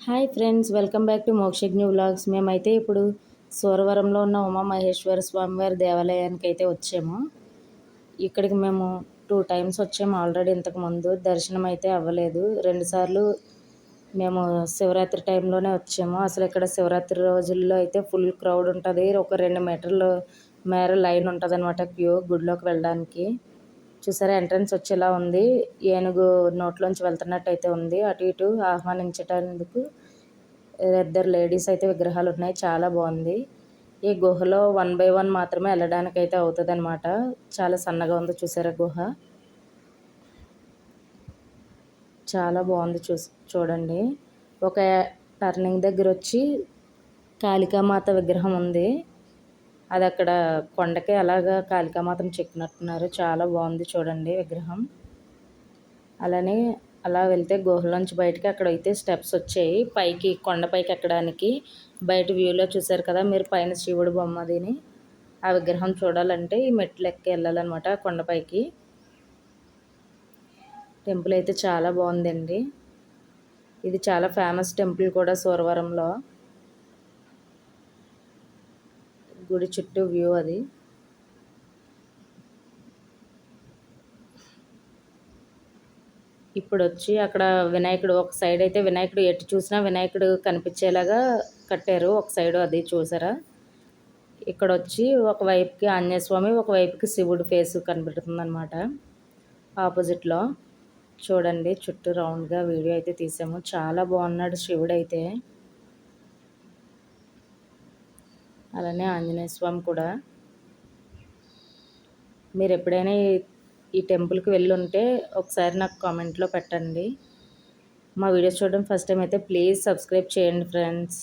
Hi friends, welcome back to Mokshagna vlogs. మేమైతే ఇప్పుడు సూరవరంలో ఉన్న ఉమామహేశ్వర స్వామివారి దేవాలయానికి అయితే వచ్చాము. ఇక్కడికి మేము 2 టైమ్స్ వచ్చాము ఆల్రెడీ. ఇంతకుముందు దర్శనం అయితే అవ్వలేదు. 2 సార్లు మేము శివరాత్రి టైంలోనే వచ్చాము. అసలు ఇక్కడ శివరాత్రి రోజుల్లో అయితే ఫుల్ క్రౌడ్ ఉంటుంది. ఒక 2 మీటర్ల మేర లైన్ ఉంటుంది అనమాట, క్యూ గుడిలోకి వెళ్ళడానికి. చూసారా, ఎంట్రన్స్ వచ్చేలా ఉంది. ఏనుగు నోట్లోంచి వెళ్తున్నట్టు అయితే ఉంది. అటు ఇటు ఆహ్వానించడానికి 2 లేడీస్ అయితే విగ్రహాలు ఉన్నాయి. చాలా బాగుంది. ఈ గుహలో 1 బై 1 మాత్రమే వెళ్ళడానికి అయితే అవుతుంది అనమాట. చాలా సన్నగా ఉంది. చూసారా గుహ చాలా బాగుంది. చూడండి. ఒక టర్నింగ్ దగ్గర వచ్చి కాళికామాత విగ్రహం ఉంది. అది అక్కడ కొండకి అలాగా కాళికామాతను చెక్కినట్టున్నారు. చాలా బాగుంది చూడండి విగ్రహం. అలానే అలా వెళ్తే గుహలోంచి బయటకి అక్కడైతే స్టెప్స్ వచ్చాయి పైకి, కొండపైకి ఎక్కడానికి. బయట వ్యూలో చూసారు కదా మీరు, పైన శివుడు బొమ్మదిని ఆ విగ్రహం చూడాలంటే ఈ మెట్లు ఎక్కి వెళ్ళాలన్నమాట కొండపైకి. టెంపుల్ అయితే చాలా బాగుందండి. ఇది చాలా ఫేమస్ టెంపుల్ కూడా సూరవరంలో. గుడి చుట్టూ వ్యూ అది. ఇప్పుడు వచ్చి అక్కడ వినాయకుడు ఒక సైడ్ అయితే, వినాయకుడు ఎటు చూసినా వినాయకుడు కనిపించేలాగా కట్టారు ఒక సైడు. అది చూసారా. ఇక్కడ వచ్చి ఒకవైపుకి ఆంజనేయ స్వామి, ఒకవైపుకి శివుడు ఫేస్ కనబడుతుంది అనమాట ఆపోజిట్లో. చూడండి, చుట్టూ రౌండ్గా వీడియో అయితే తీసాము. చాలా బాగున్నాడు శివుడు అయితే. అలానే ఆంజనేయ స్వామి కూడా. మీరు ఎప్పుడైనా ఈ టెంపుల్కి వెళ్ళి ఉంటే ఒకసారి నాకు కామెంట్లో పెట్టండి. మా వీడియోస్ చూడడం ఫస్ట్ టైం అయితే ప్లీజ్ సబ్స్క్రైబ్ చేయండి ఫ్రెండ్స్.